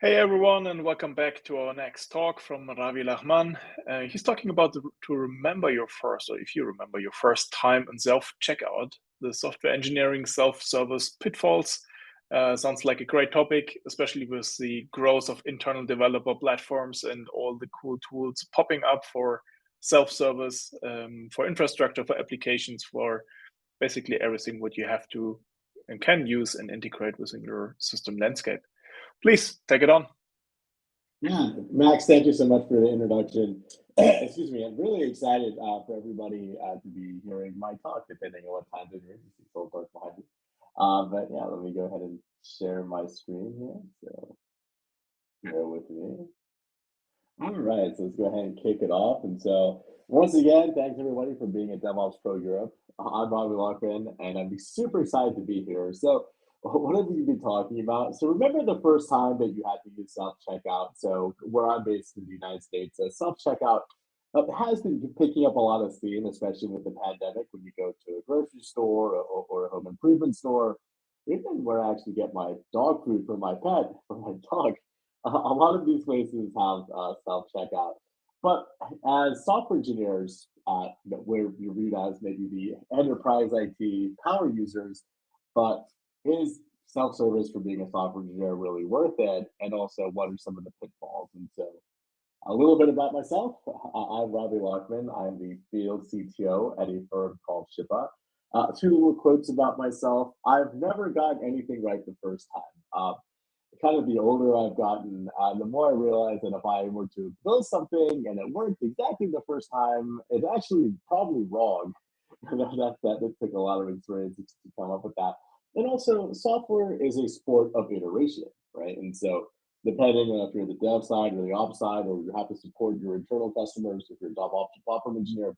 Hey everyone, and welcome back to our next talk from Ravi Lachhman. He's talking about to remember your first, or if you remember your first time in self-checkout, the software engineering self-service pitfalls. Sounds like a great topic, especially with the growth of internal developer platforms and all the cool tools popping up for self-service, for infrastructure, for applications, for basically everything what you have to and can use and integrate within your system landscape. Please take it on. Yeah, Max, thank you so much for the introduction. Excuse me, I'm really excited for everybody to be hearing my talk, depending on what time they're here. You see full dark behind me. But yeah, let me go ahead and share my screen here. So bear with me. All right, so let's go ahead and kick it off. And so once again, thanks everybody for being at DevOps Pro Europe. I'm Ravi Lachhman, and I'm super excited to be here. So what have we been talking about? So remember the first time that you had to use self-checkout? So where I'm based in the United States, self-checkout has been picking up a lot of steam, especially with the pandemic, when you go to a grocery store or a home improvement store, even where I actually get my dog food for my pet, for my dog. A lot of these places have self-checkout. But as software engineers, where you read as maybe the enterprise IT power users, but is self-service for being a software engineer really worth it? And also, what are some of the pitfalls? And so, a little bit about myself. I'm Ravi Lachhman. I'm the field CTO at a firm called Shippa. Two little quotes about myself. I've never gotten anything right the first time. Kind of the older I've gotten, the more I realize that if I were to build something and it worked exactly the first time, it's actually probably wrong. That took a lot of experience to come up with that. And also, software is a sport of iteration, right? And so, depending on if you're the dev side or the ops side, or you have to support your internal customers, if you're a DevOps platform engineer,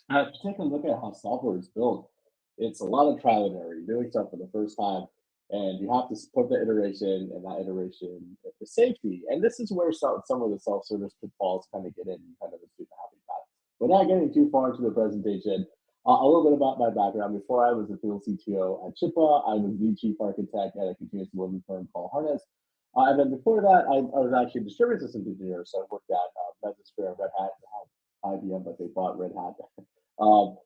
if you take a look at how software is built, it's a lot of trial and error. You're doing stuff for the first time, and you have to support the iteration, and that iteration is safety. And this is where some of the self-service pitfalls kind of get in. You kind of assume happy path. Without getting too far into the presentation, a little bit about my background. Before I was a field CTO at Chippa, I was the chief architect at a continuous delivery firm called Harness. And then before that, I was actually a distributed systems engineer. So I worked at Mesosphere, Red Hat, IBM, but they bought Red Hat um,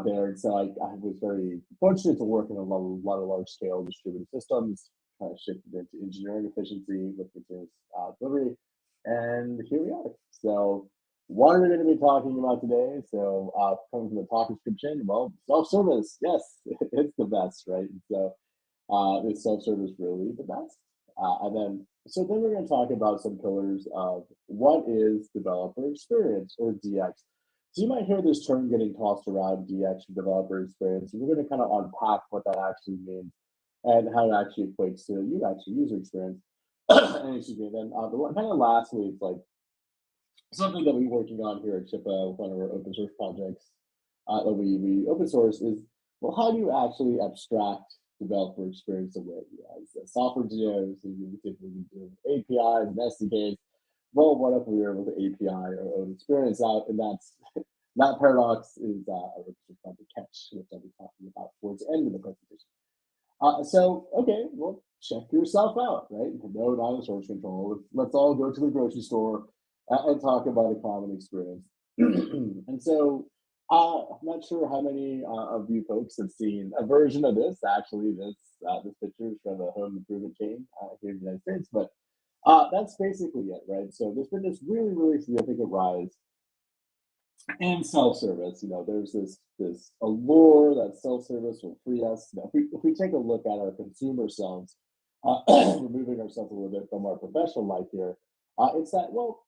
there. And so I was very fortunate to work in a lot of large scale distributed systems, kind of shifted into engineering efficiency with continuous delivery. And here we are. So what are we going to be talking about today? So coming from the talk description, well, self-service, yes, it's the best, right? And so is self-service really the best? So then we're going to talk about some pillars of what is developer experience or DX. So you might hear this term getting tossed around, DX, or developer experience. And we're going to kind of unpack what that actually means and how it actually equates to UX or user experience. And excuse me. Then kind of lastly, it's like something that we're working on here at Chippa, one of our open source projects that we open source is, well, how do you actually abstract developer experience away? As software engineers, we typically do APIs and SDKs. Well, what if we were able to API our own experience out? And that's that paradox is a project catch, which I'll be talking about towards the end of the presentation. Okay, well, check yourself out, right? No dinosaur control. Let's all go to the grocery store and talk about a common experience. And so, I'm not sure how many of you folks have seen a version of this. Actually, this picture is from a home improvement chain here in the United States, but that's basically it, right? So there's been this really significant rise in self-service. There's this allure that self-service will free us. If we take a look at our consumer selves, removing ourselves a little bit from our professional life here, it's that, well,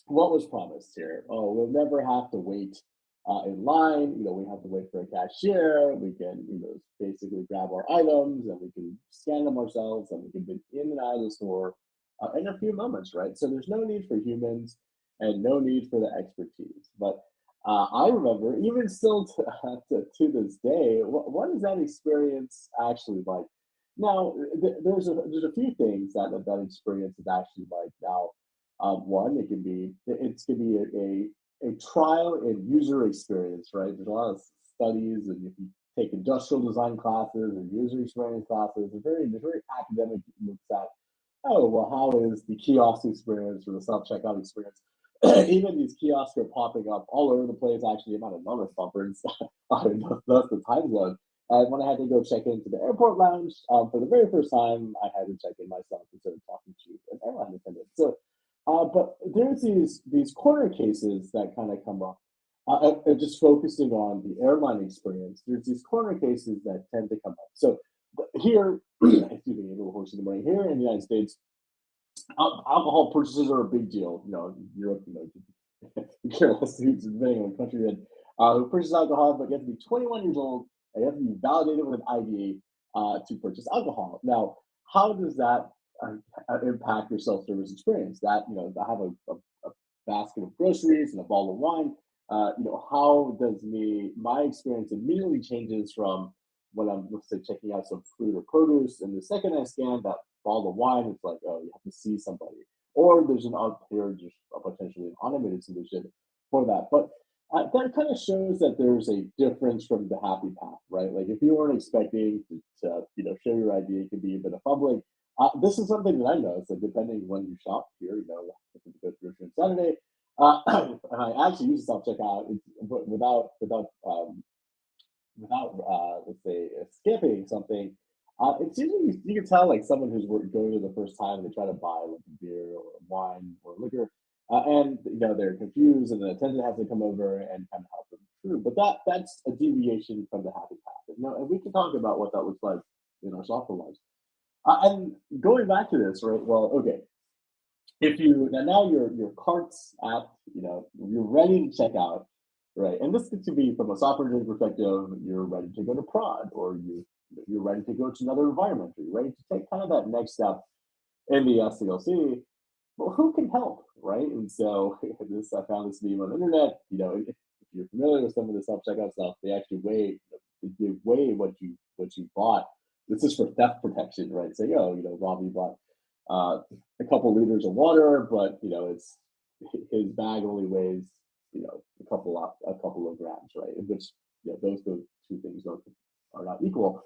what was promised here? Oh, we'll never have to wait in line. We have to wait for a cashier. We can, basically grab our items and we can scan them ourselves and we can be in and out of the store in a few moments, right? So there's no need for humans and no need for the expertise. But I remember, even still to this day, what is that experience actually like? Now, there's a few things that experience is actually like now. One, it can be a trial and user experience, right? There's a lot of studies, and if you take industrial design classes or user experience classes, there's very academic looks at oh, well, how is the kiosk experience or the self-checkout experience? Even these kiosks are popping up all over the place. Actually, I'm at another conference, that's the time zone. And when I had to go check into the airport lounge for the very first time, I had to check in myself instead of talking to an airline attendant. So, but there's these corner cases that kind of come up. Just focusing on the airline experience, there's these corner cases that tend to come up. So here, excuse me, a little hoarse in the morning. Here in the United States, alcohol purchases are a big deal. You know, Europe, you know, you care less who's depending on the country you're in, who purchases alcohol, but you have to be 21 years old and you have to be validated with an ID to purchase alcohol. Now, how does that impact your self-service experience? That, you know, I have a basket of groceries and a bottle of wine. You know, how does my experience immediately changes from when I'm, let's say, checking out some fruit or produce, and the second I scan that bottle of wine, it's like, oh, you have to see somebody, or there's an here just potentially an automated solution for that. But that kind of shows that there's a difference from the happy path, right? Like if you weren't expecting to you know, show your ID, it could be a bit of fumbling. This is something that I noticed, like depending when you shop here, you know, if you go to grocery on Saturday, and I actually use self checkout without let's say skipping something. It's usually you can tell like someone who's going to the first time and they try to buy like a beer or wine or liquor, and you know they're confused, and the attendant has to come over and kind of help them through. But that's a deviation from the happy path. You know, and we can talk about what that looks like in our software lives. And going back to this, right? Well, okay, if you now your cart's app, you know, you're ready to check out, right? And this could be from a software engineering perspective, you're ready to go to prod, or you're ready to go to another environment, or you're ready to take kind of that next step in the SDLC. Well, who can help, right? And so this I found this meme on the internet. You know, if you're familiar with some of the self checkout stuff, they actually they give away what you bought. This is for theft protection, right? Say, oh, you know, Ravi bought a couple liters of water, but you know, it's his bag only weighs, you know, a couple of grams, right? In which, you know, those two things are not equal.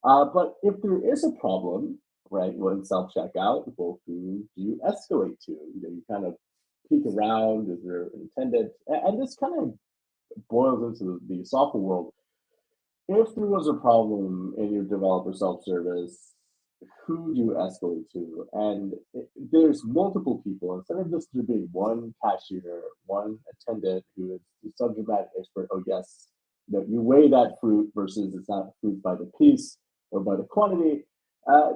But if there is a problem, right, when self checkout, well, who do you escalate to? You know, you kind of peek around. Is there an attendant? And this kind of boils into the software world. If there was a problem in your developer self-service, who do you escalate to? And there's multiple people. Instead of just there being one cashier, one attendant who is the subject matter expert, oh yes, that you weigh that fruit versus it's not fruit by the piece or by the quantity.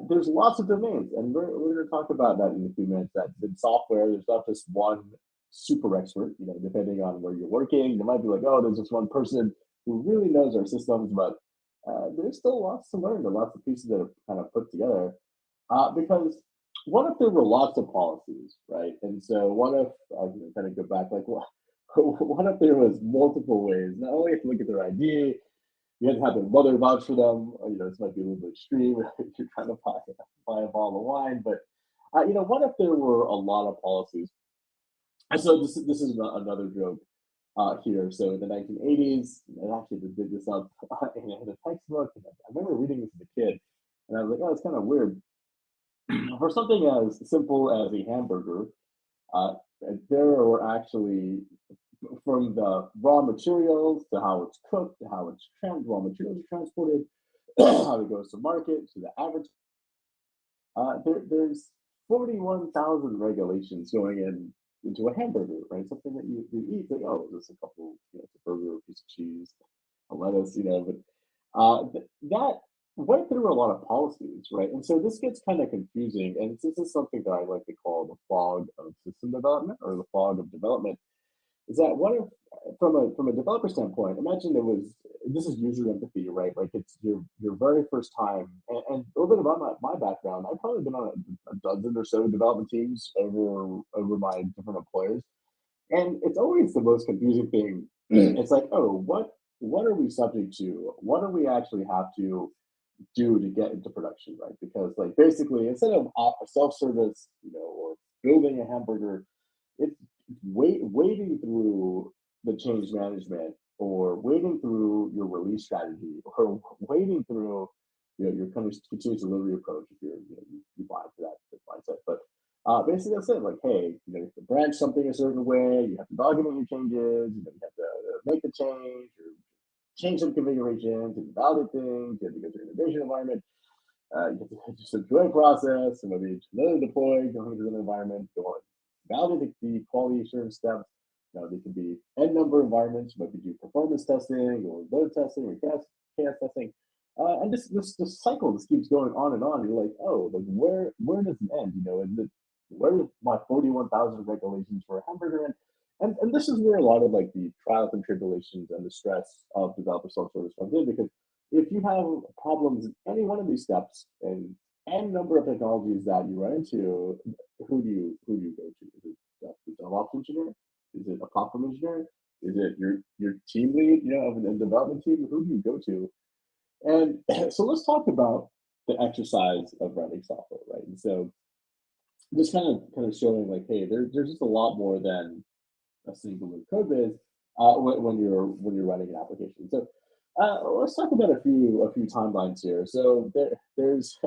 There's lots of domains, and we're going to talk about that in a few minutes. That in software, there's not just one super expert. You know, depending on where you're working, there might be like, oh, there's just one person who really knows our systems, but there's still lots to learn. There are lots of pieces that are kind of put together. Because what if there were lots of policies, right? And so what if, kind of go back, like, what if there was multiple ways? Not only have to look at their ID, you have to have their mother vouch for them. You know, this might be a little bit extreme if you're trying to buy a bottle of wine, but you know, what if there were a lot of policies? And so this is another joke here. So in the 1980s, and actually just did this up in a textbook. And I remember reading this as a kid, and I was like, oh, it's kind of weird. For something as simple as a hamburger, uh, there were actually from the raw materials to how it's cooked to how it's raw materials are transported, how it goes to market to the average. There's 41,000 regulations going into a hamburger, right? Something that you eat, like, oh, there's a couple, you know, it's a burger, a piece of cheese, a lettuce, you know, but that went through a lot of policies, right? And so this gets kind of confusing. And this is something that I like to call the fog of system development or the fog of development. Is that what if from a developer standpoint, imagine it was this is user empathy, right? Like it's your very first time. And a little bit about my background, I've probably been on a dozen or so development teams over my different employers. And it's always the most confusing thing. It's like, oh, what are we subject to? What do we actually have to do to get into production, right? Because like basically instead of self-service, you know, or building a hamburger, it's waiting through the change management or waiting through your release strategy or waiting through your continuous delivery approach if you buy into that mindset. But basically that's it. Like, hey, you branch something a certain way, you have to document your changes, you have to make the change or change some configurations and validate things, you have to go through an integration environment, you have to just a join process, and maybe another deploy, go into an environment, go on, validate the quality assurance steps. They could be n number of environments, you might be doing performance testing or load testing or chaos testing. And this cycle just keeps going on and on. You're like, oh, like where does it end? Is it where does my 41,000 regulations for a hamburger end? And this is where a lot of like the trials and tribulations and the stress of developer self-service comes in, because if you have problems in any one of these steps and n number of technologies that you run into, who do you go to? Is it the DevOps engineer? Is it a platform engineer? Is it your team lead, of the development team? Who do you go to? And so let's talk about the exercise of writing software, right? And so just kind of showing like, hey, there's just a lot more than a single code base when you're running an application. So let's talk about a few timelines here. So there's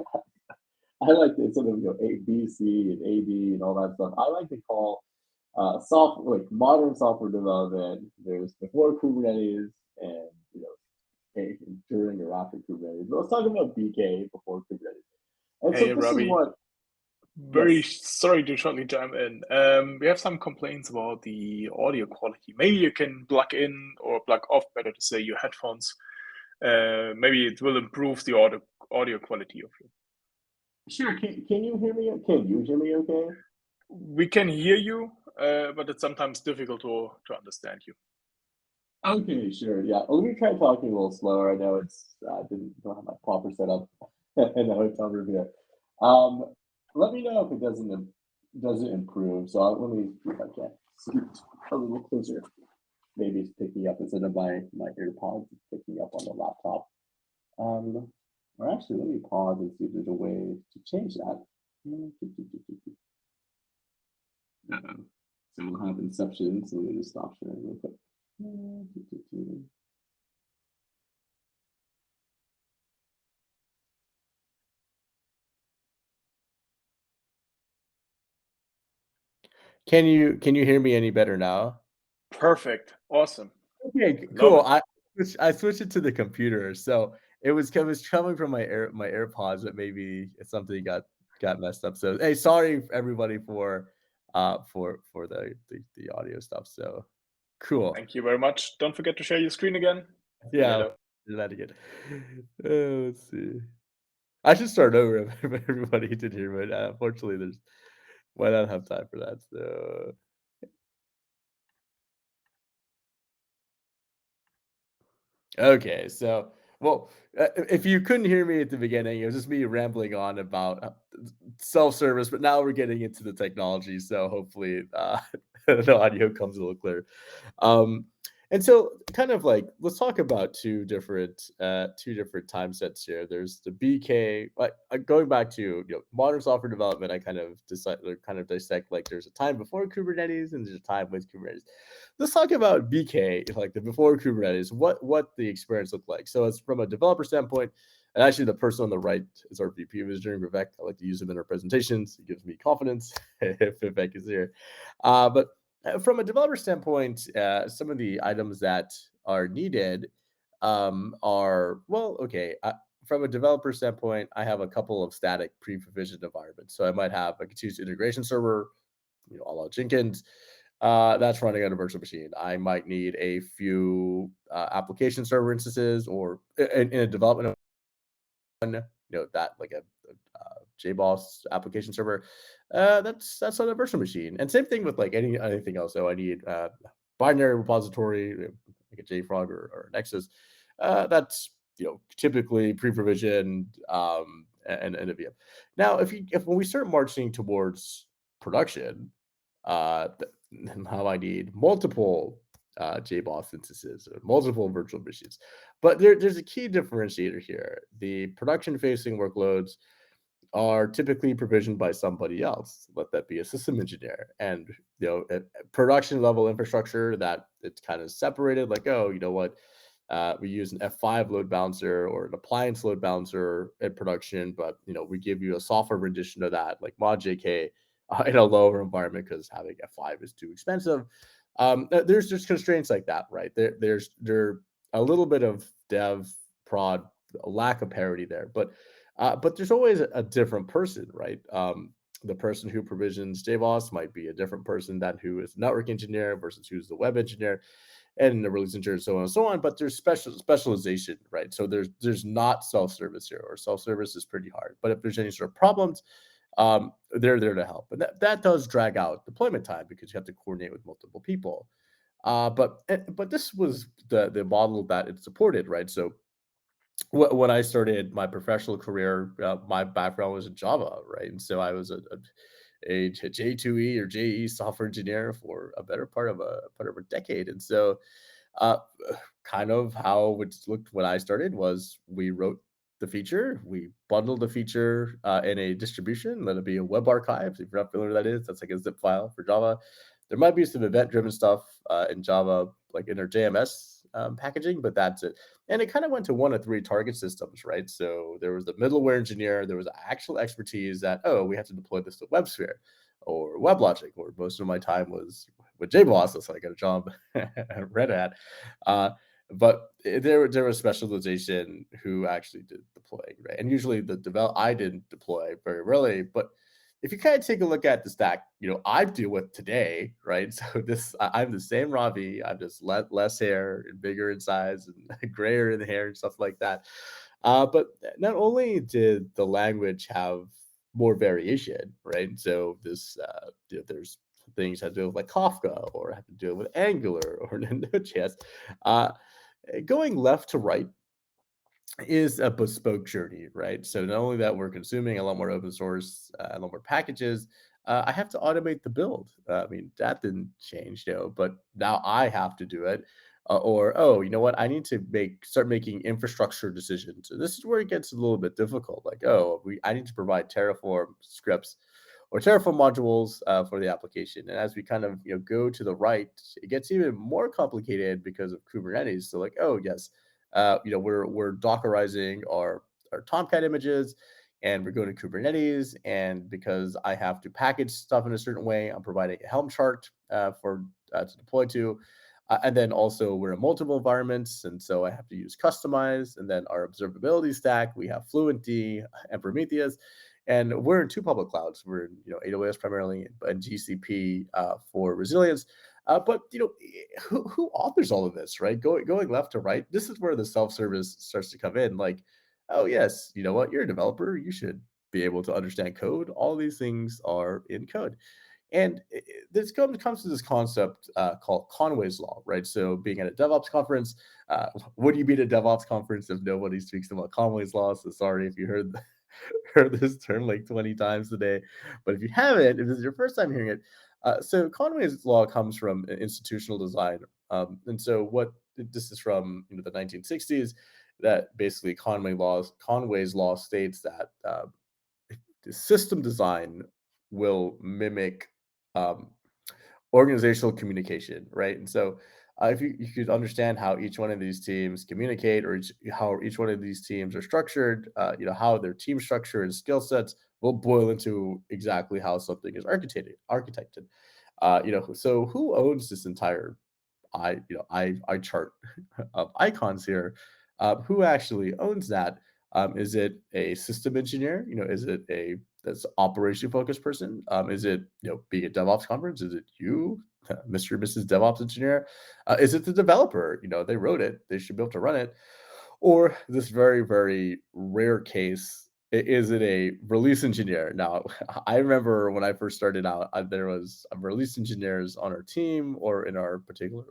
I like to sort of A, B, C, and AD and all that stuff. I like to call modern software development. There's before Kubernetes and during or after Kubernetes. But let's talk about BK before Kubernetes. And so Hey, this is Ravi. what Very yes. sorry to shortly jump in. We have some complaints about the audio quality. Maybe you can plug in or plug off, better to say, your headphones. Maybe it will improve the audio quality of you. Sure. Can you hear me? Can you hear me okay? We can hear you, but it's sometimes difficult to understand you. Okay, sure. Yeah. Let me try talking a little slower. I know don't have my proper setup in the hotel room here. Let me know if it doesn't improve. So let me see if I can scoot a little closer. Maybe it's picking up instead of my AirPods, it's picking up on the laptop. Or actually, let me pause and see if there's a way to change that. So we'll have Inception, so let me just stop sharing real quick. Can you hear me any better now? Perfect. Awesome. Okay, Love cool. it. I switched it to the computer, so it was coming from my AirPods, but maybe something got messed up. So hey, sorry everybody for the audio stuff. So cool. Thank you very much. Don't forget to share your screen again. See you Yeah, later. do that again. Let's see. I should start over if everybody did hear, but unfortunately, there's might not have time for that. So okay, so well, if you couldn't hear me at the beginning, it was just me rambling on about self-service, but now we're getting into the technology, so hopefully the audio comes a little clearer. Um, and so, kind of like, let's talk about two different time sets here. There's the BK, like going back to modern software development. I kind of dissect like there's a time before Kubernetes and there's a time with Kubernetes. Let's talk about BK, like the before Kubernetes, what the experience looked like. So it's from a developer standpoint, and actually the person on the right is our VP of engineering, Vivek. I like to use him in our presentations. It gives me confidence if Vivek is here. But from a developer standpoint, some of the items that are needed are, well, okay. From a developer standpoint, I have a couple of static pre-provisioned environments. So I might have a continuous integration server, a la Jenkins, that's running on a virtual machine. I might need a few application server instances, or in a development that like a JBoss application server. That's on a virtual machine, and same thing with like anything else. So I need binary repository, like a JFrog or Nexus. That's typically pre-provisioned and a VM. Now, if when we start marching towards production, uh, now I need multiple JBoss instances, multiple virtual machines. But there's a key differentiator here. The production-facing workloads are typically provisioned by somebody else. Let that be a system engineer, and at production level infrastructure that it's kind of separated. Like, oh, you know what? We use an F5 load balancer or an appliance load balancer in production, but we give you a software rendition of that, like mod.jk, in a lower environment because having F5 is too expensive. There's just constraints like that, right? There a little bit of dev prod, a lack of parity there, but there's always a different person, right? The person who provisions JBoss might be a different person than who is a network engineer versus who's the web engineer and the release engineer, so on and so on. But there's specialization, right? So there's not self-service here, or self-service is pretty hard. But if there's any sort of problems, they're there to help. And that does drag out deployment time because you have to coordinate with multiple people. But this was the model that it supported, right? So when I started my professional career, my background was in Java, right? And so I was a J2E or JE software engineer for a better part of a decade. And so uh, kind of how it looked when I started was we wrote the feature, we bundled the feature in a distribution, let it be a web archive. If you're not familiar with that is, that's like a zip file for Java. There might be some event-driven stuff in Java, like in our JMS packaging, but that's it. And it kind of went to one of three target systems, right? So there was the middleware engineer, there was actual expertise that, oh, we have to deploy this to WebSphere or WebLogic, or most of my time was with JBoss. That's how I got a job at Red Hat. Uh, but there was specialization who actually did deploying, right? And usually I didn't deploy very rarely, but if you kind of take a look at the stack, I deal with today, right? So I'm the same Ravi. I'm just less hair and bigger in size and grayer in the hair and stuff like that. But not only did the language have more variation, right? So there's things that do with like Kafka or have to deal with Angular or Node.js. Uh, Going left to right is a bespoke journey, right? So not only that we're consuming a lot more open source, a lot more packages, I have to automate the build. I mean, that didn't change, but now I have to do it. Or, oh, you know what? I need to start making infrastructure decisions. So this is where it gets a little bit difficult. Like, oh, I need to provide Terraform scripts or Terraform modules for the application. And as we kind of go to the right, it gets even more complicated because of Kubernetes. So like, oh yes, we're Dockerizing our Tomcat images, and we're going to Kubernetes. And because I have to package stuff in a certain way, I'm providing a Helm chart for to deploy to. And then also we're in multiple environments, and so I have to use Kustomize. And then our observability stack, we have Fluentd and Prometheus, and we're in two public clouds. We're in AWS primarily and GCP for resilience. But who authors all of this, right? Going left to right, this is where the self-service starts to come in. Like, oh yes, you know what? You're a developer. You should be able to understand code. All these things are in code. And this comes to this concept called Conway's Law, right? So being at a DevOps conference, what do you mean a DevOps conference if nobody speaks about Conway's Law? So sorry if you heard this term like 20 times today. But if you haven't, if this is your first time hearing it, so Conway's Law comes from institutional design. And so what this is from the 1960s, that basically Conway's Law states that the system design will mimic um, organizational communication, right? And so if you could understand how each one of these teams communicate, or how each one of these teams are structured, how their team structure and skill sets will boil into exactly how something is architected. So who owns this entire I chart of icons here? Who actually owns that? Is it a system engineer? Is it a that's operation focused person? Is it being a DevOps conference? Is it you, Mr. and Mrs. DevOps engineer? Is it the developer? They wrote it. They should be able to run it. Or this very, very rare case, is it a release engineer? Now, I remember when I first started out, there was release engineers on our team or in our particular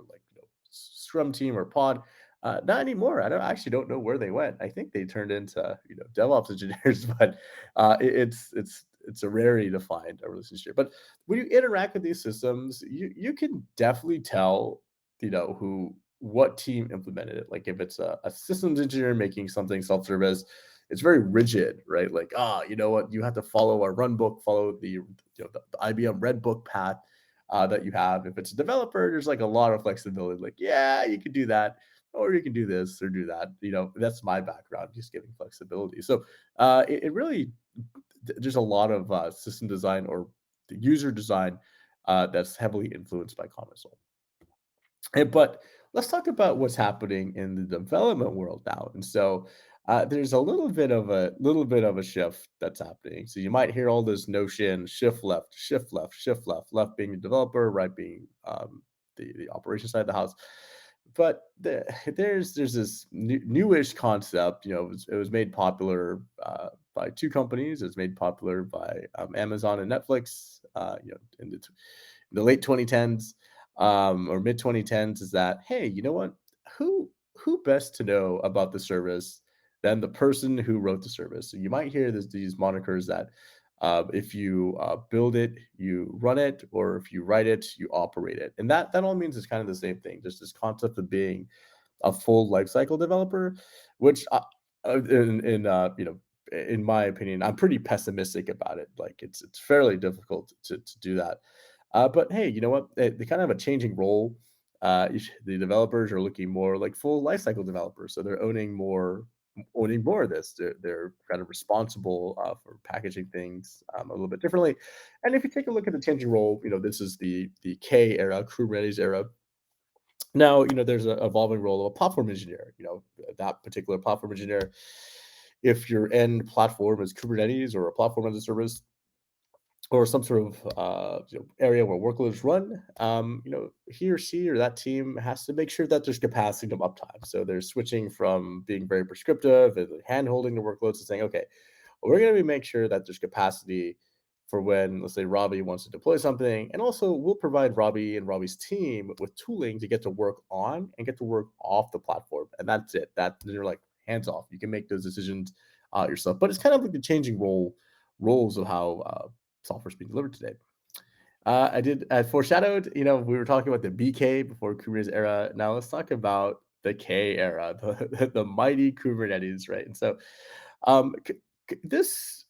Scrum team or pod. Not anymore. I actually don't know where they went. I think they turned into DevOps engineers, but it's a rarity to find a release engineer. But when you interact with these systems, you can definitely tell who what team implemented it. Like if it's a systems engineer making something self-service, it's very rigid, right? Like, you know what, you have to follow our run book, follow the IBM Red Book path that you have. If it's a developer, there's like a lot of flexibility. Like, yeah, you could do that. or you can do this or do that. That's my background, just giving flexibility. So it really, there's a lot of system design or the user design that's heavily influenced by Common Soul. But let's talk about what's happening in the development world now. And so there's a little bit of a shift that's happening. So you might hear all this notion: shift left, shift left, shift left, left being the developer, right being the operation side of the house. But there's this newish concept. It was made popular by two companies. It was made popular by Amazon and Netflix. In the late 2010s or mid 2010s, is that, hey, you know what? Who best to know about the service than the person who wrote the service? So you might hear these monikers that if you build it, you run it, or if you write it, you operate it, and that all means it's kind of the same thing. Just this concept of being a full lifecycle developer, which in my opinion, I'm pretty pessimistic about it. Like it's fairly difficult to do that. But hey, you know what? They kind of have a changing role. The developers are looking more like full lifecycle developers, so they're owning more of this. They're kind of responsible for packaging things a little bit differently. And if you take a look at the changing role, this is the K era, Kubernetes era. Now, there's an evolving role of a platform engineer. That particular platform engineer, if your end platform is Kubernetes or a platform as a service, or some sort of area where workloads run, he or she or that team has to make sure that there's capacity and uptime. So they're switching from being very prescriptive and hand holding the workloads to saying, okay, well, we're going to make sure that there's capacity for when, let's say, Ravi wants to deploy something. And also, we'll provide Ravi and Ravi's team with tooling to get to work on and get to work off the platform. And that's it. They're like hands off. You can make those decisions yourself. But it's kind of like the changing roles of how software is being delivered today. I foreshadowed, we were talking about the BK before Kubernetes era. Now let's talk about the K era, the mighty Kubernetes, right? And so this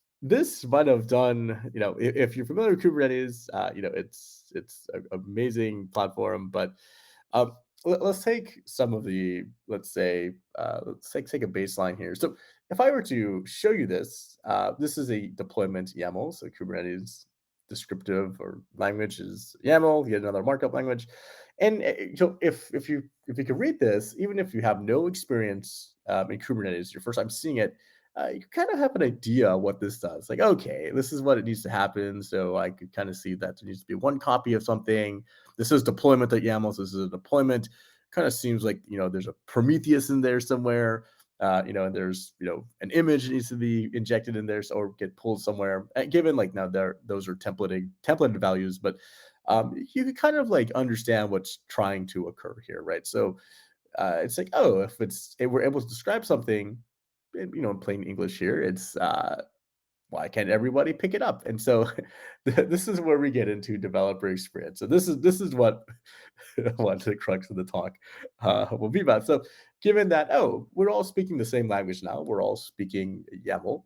might have done, if you're familiar with Kubernetes, it's an amazing platform. But let's take some of the, let's take a baseline here. So if I were to show you this, this is a deployment YAML. So Kubernetes descriptive or language is YAML, yet another markup language. And if you can read this, even if you have no experience in Kubernetes, your first time seeing it, you kind of have an idea what this does. Like, okay, this is what it needs to happen. So I could kind of see that there needs to be one copy of something. This is deployment.yaml. This is a deployment. Kind of seems like, there's a Prometheus in there somewhere. And there's, an image that needs to be injected in there or get pulled somewhere. And given like now those are templated values, but you can kind of like understand what's trying to occur here, right? So it's like, oh, if we're able to describe something, in plain English here, it's why can't everybody pick it up? And so this is where we get into developer experience. So this is what what the crux of the talk will be about. So given that, oh, we're all speaking the same language now, we're all speaking YAML.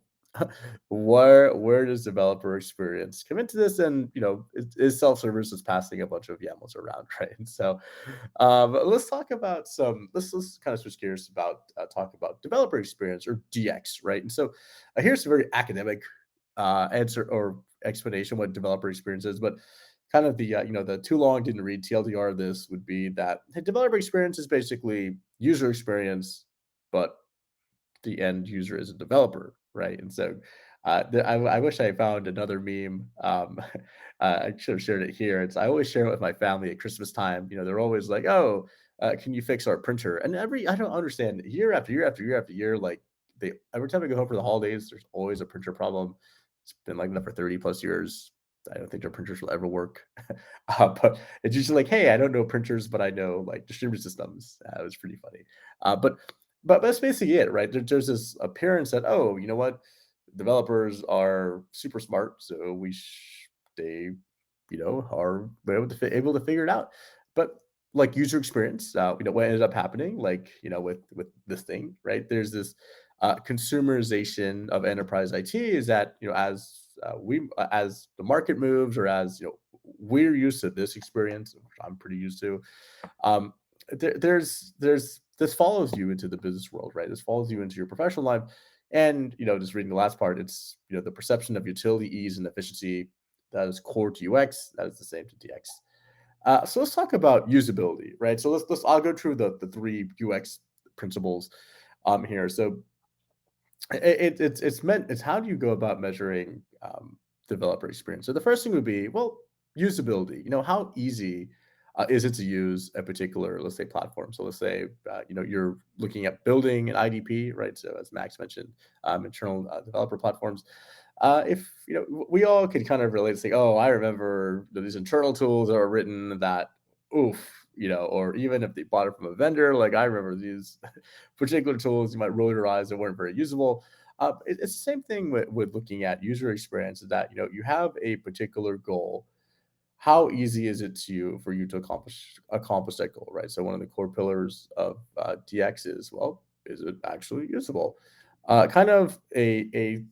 Where does developer experience come into this? And is self-service is passing a bunch of YAMLs around, right? And so let's talk about let's kind of switch gears about talk about developer experience or DX, right? And so here's a very academic answer or explanation what developer experience is, but kind of the too long didn't read TLDR of this would be that developer experience is basically user experience, but the end user is a developer, right? And so I wish I found another meme. I should have shared it here. I always share it with my family at Christmas time. They're always like, "Oh, can you fix our printer?" And I don't understand, year after year after year after year, like every time I go home for the holidays, there's always a printer problem. It's been like that for 30 plus years. I don't think their printers will ever work. But it's usually like, hey, I don't know printers, but I know like distributed systems. It was pretty funny. But that's basically it, right? There's this appearance that, oh, you know what, developers are super smart, so they, are able to figure it out. But like user experience, what ended up happening, like with this thing, right? There's this consumerization of enterprise IT. Is that as the market moves, or as we're used to this experience, which I'm pretty used to. There's this follows you into the business world, right? This follows you into your professional life. And, just reading the last part, it's, the perception of utility, ease, and efficiency that is core to UX, that is the same to DX. So let's talk about usability, right? So I'll go through the three UX principles here. So it's how do you go about measuring developer experience? So the first thing would be, well, usability. How easy is it to use a particular, let's say, platform? So let's say you're looking at building an IDP, right? So as Max mentioned, internal developer platforms. If we all could kind of relate to say, oh, I remember these internal tools that are written that, oof, or even if they bought it from a vendor, like I remember these particular tools, you might roll your eyes and weren't very usable. It's the same thing with looking at user experience. Is that you have a particular goal. How easy is it for you to accomplish that goal, right? So one of the core pillars of DX is, well, is it actually usable? Kind of a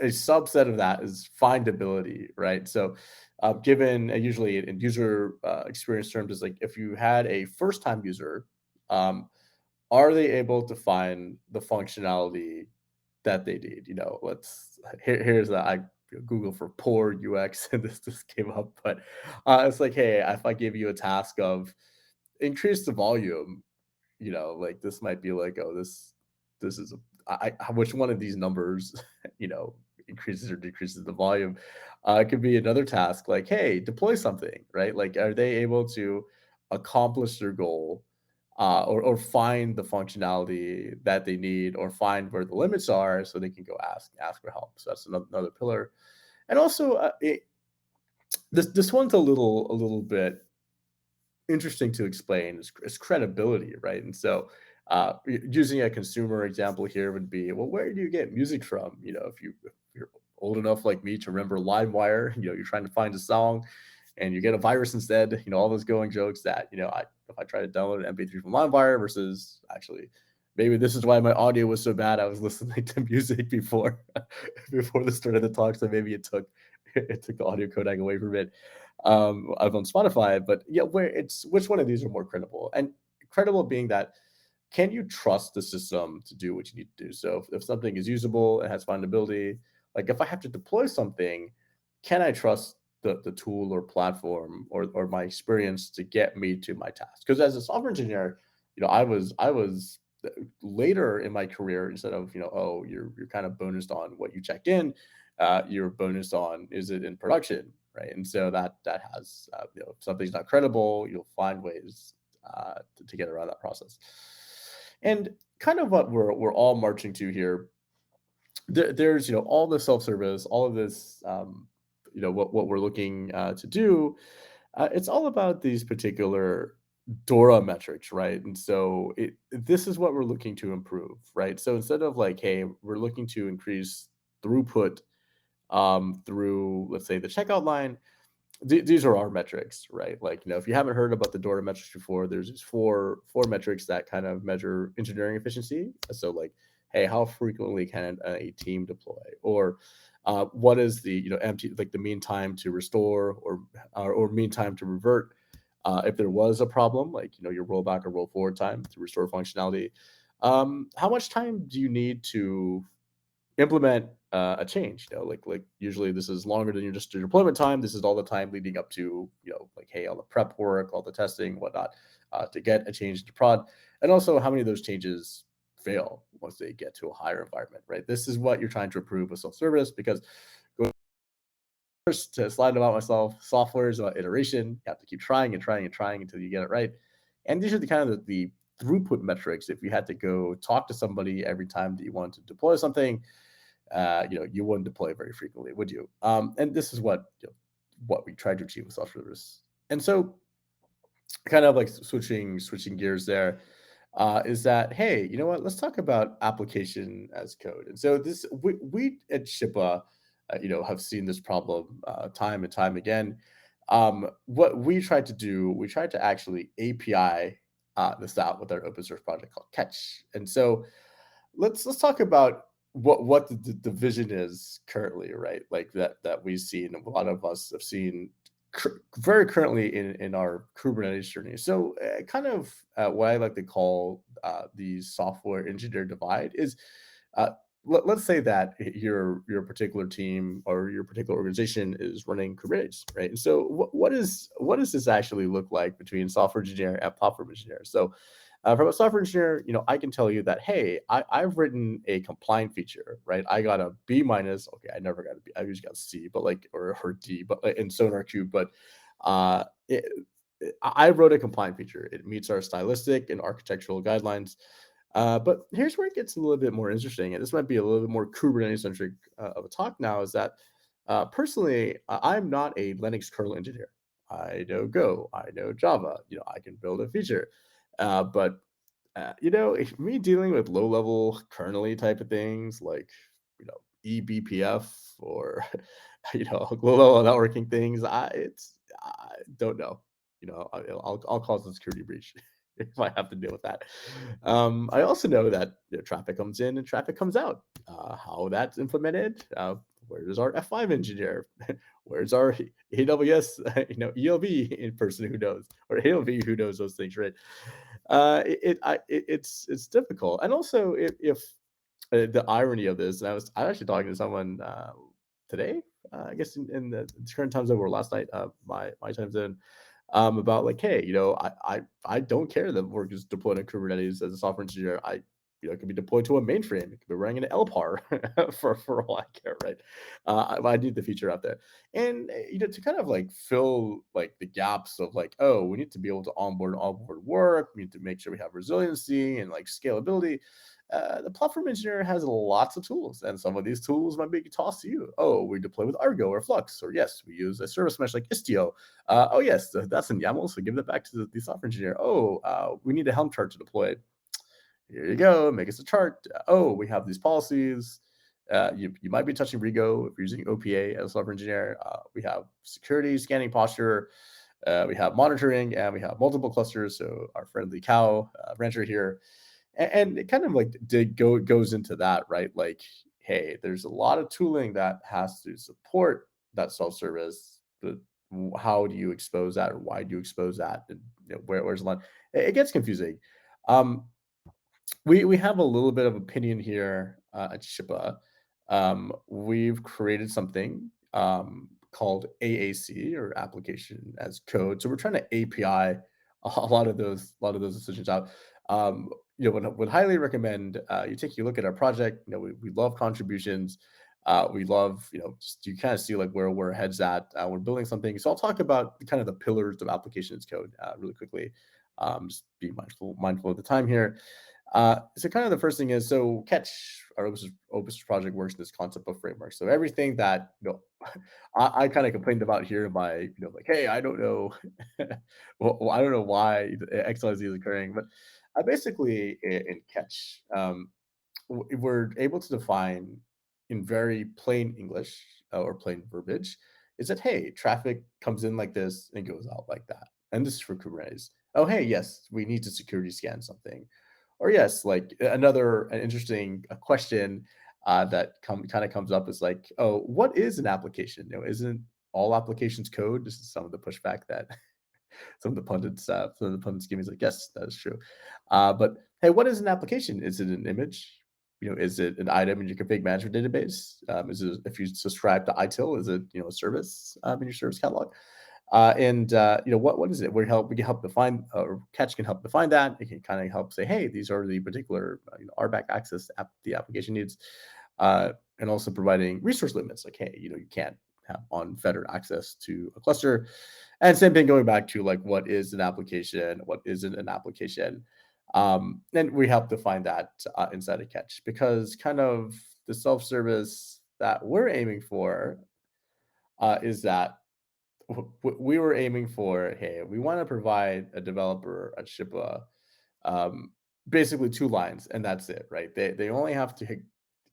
subset of that is findability, right? So, given usually in user experience terms, is like if you had a first time user, um, are they able to find the functionality that they need? Here's that I Google for poor UX and this came up, but it's like, hey, if I give you a task of increase the volume, like this might be like, oh, this is which one of these numbers, increases or decreases the volume. It could be another task like, hey, deploy something, right? Like, are they able to accomplish their goal, or find the functionality that they need, or find where the limits are, so they can go ask for help. So that's another pillar. And also, this one's a little bit interesting to explain is credibility, right? And so, using a consumer example here would be, well, where do you get music from? If you're old enough like me to remember LimeWire, you're trying to find a song and you get a virus instead. All those going jokes that if I try to download an MP3 from LimeWire versus actually. Maybe this is why my audio was so bad. I was listening to music before before the start of the talk, so maybe it took the audio codec away from it. I've on Spotify, but yeah, which one of these are more credible? And credible being that, can you trust the system to do what you need to do? So if something is usable and has findability, like if I have to deploy something, can I trust the tool or platform or my experience to get me to my task? Because as a software engineer, I was later in my career, instead of oh, you're kind of bonused on what you checked in, you're bonused on, is it in production, right? And so that has if something's not credible, you'll find ways to get around that process. And kind of what we're all marching to here, there's all the self-service, all of this, what we're looking to do. It's all about these particular Dora metrics, right? And so this is what we're looking to improve, right? So instead of like, hey, we're looking to increase throughput through, let's say, the checkout line. These are our metrics, right? Like, if you haven't heard about the Dora metrics before, there's these four metrics that kind of measure engineering efficiency. So like, hey, how frequently can a team deploy? Or what is the empty, like the mean time to restore, or mean time to revert, if there was a problem, like your rollback or roll forward time to restore functionality. How much time do you need to implement a change? Like usually this is longer than your deployment time. This is all the time leading up to like, hey, all the prep work, all the testing, whatnot, to get a change to prod. And also how many of those changes fail once they get to a higher environment, right? This is what you're trying to improve with self-service, because first, to slide about myself, software is about iteration. You have to keep trying and trying and trying until you get it right. And these are the kind of the throughput metrics. If you had to go talk to somebody every time that you want to deploy something, you wouldn't deploy very frequently, would you? And this is what we try to achieve with self-service. And so, kind of like switching gears there, is that, hey, you know what? Let's talk about application as code. And so we at Shippa, have seen this problem time and time again. What we tried to do, we tried to actually API this out with our open source project called Catch. And so let's talk about what the vision is currently, right? Like that we've seen, a lot of us have seen very currently in our Kubernetes journey. So, kind of what I like to call the software engineer divide is, uh, let's say that your particular team or your particular organization is running Kubernetes, right? And so, what does this actually look like between software engineer and platform engineer? So, from a software engineer, I can tell you that, hey, I've written a compliant feature, right? I got a B minus. Okay, I never got a B. I usually got C, but like or D, but in SonarQube. But uh, it, I wrote a compliant feature. It meets our stylistic and architectural guidelines. But here's where it gets a little bit more interesting, and this might be a little bit more Kubernetes centric of a talk now. Is that personally, I'm not a Linux kernel engineer. I know Go, I know Java. I can build a feature, but if me dealing with low level kernely type of things like eBPF or low level networking things, I don't know. I'll cause a security breach if I have to deal with that. I also know that traffic comes in and traffic comes out. How that's implemented. Where's our F5 engineer? Where's our AWS, ELB in person who knows, or ALB who knows those things, right? It's difficult, and also if the irony of this, and I was actually talking to someone today, I guess in the current time zone or last night, my time zone, about like, hey, I don't care that work is deployed on Kubernetes as a software engineer. It can be deployed to a mainframe. It could be running an LPAR for all I care, right? I need the feature out there, and to kind of like fill like the gaps of like, oh, we need to be able to onboard work. We need to make sure we have resiliency and like scalability. The platform engineer has lots of tools, and some of these tools might be tossed to you. Oh, we deploy with Argo or Flux, or yes, we use a service mesh like Istio. Oh, yes, that's in YAML, so give that back to the software engineer. Oh, we need a Helm chart to deploy. Here you go, make us a chart. Oh, we have these policies. You might be touching Rego if you're using OPA as a software engineer. We have security, scanning posture. We have monitoring, and we have multiple clusters. So our friendly cow rancher here, and it kind of like goes into that, right? Like, hey, there's a lot of tooling that has to support that self-service, but how do you expose that, or why do you expose that, and where's the line? It gets confusing. Um, we have a little bit of opinion here at Shippa. We've created something called AAC, or application as code. So we're trying to API a lot of those decisions out. Um, would highly recommend you take a look at our project. We love contributions. We love, just you kind of see like where we're heads at. We're building something. So I'll talk about kind of the pillars of applications code really quickly. Just be mindful of the time here. So kind of the first thing is, so Catch, our Opus project, works in this concept of framework. So everything that I kind of complained about here by like, hey, I don't know, well, I don't know why XYZ is occurring, but I basically in Catch, we're able to define in very plain English or plain verbiage is that, hey, traffic comes in like this and goes out like that, and this is for Kubernetes. Oh, hey, yes, we need to security scan something. Or yes, like another an interesting question that kind of comes up is like, oh, what is an application? Isn't all applications code? This is some of the pushback that some of the pundits give me, is like, yes, that is true. But hey, what is an application? Is it an image? Is it an item in your config management database? Is it, if you subscribe to ITIL, is it a service in your service catalog? And what is it? We can help define, or Catch can help define that. It can kind of help say, hey, these are the particular RBAC access the application needs, and also providing resource limits. Like, hey, you can't have unfettered access to a cluster. And same thing going back to like, what is an application? What isn't an application? And we help define that inside of Catch, because kind of the self-service that we're aiming for is that we were aiming for, hey, we want to provide a developer at Shippa um, basically 2 lines, and that's it, right? They only have to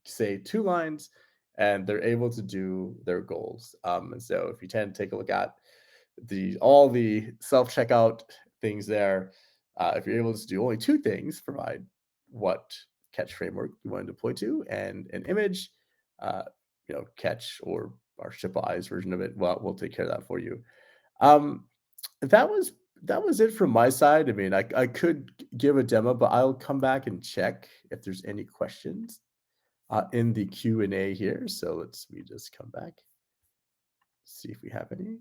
say 2 lines, and they're able to do their goals. And so if you tend to take a look at all the self checkout things there, if you're able to do only 2 things, provide what Catch framework you want to deploy to, and an image, Catch or our Shippa Eyes version of it, well, we'll take care of that for you. That was it from my side. I mean, I could give a demo, but I'll come back and check if there's any questions in the Q&A here. So we just come back, see if we have any.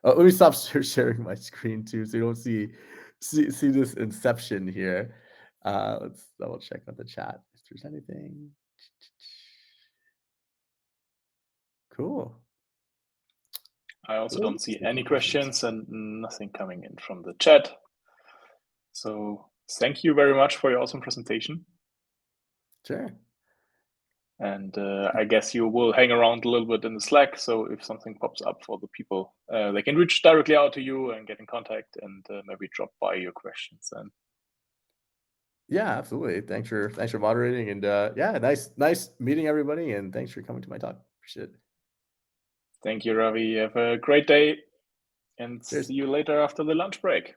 Let me stop sharing my screen too, so you don't see this inception here. Let's double check on the chat if there's anything. Cool. I also don't see any questions and nothing coming in from the chat. So thank you very much for your awesome presentation. Sure. And I guess you will hang around a little bit in the Slack. So if something pops up for the people, they can reach directly out to you and get in contact and maybe drop by your questions then. Yeah, absolutely. Thanks for moderating, and yeah, nice meeting everybody, and thanks for coming to my talk. Appreciate it. Thank you, Ravi. Have a great day, and Cheers. see you later after the lunch break.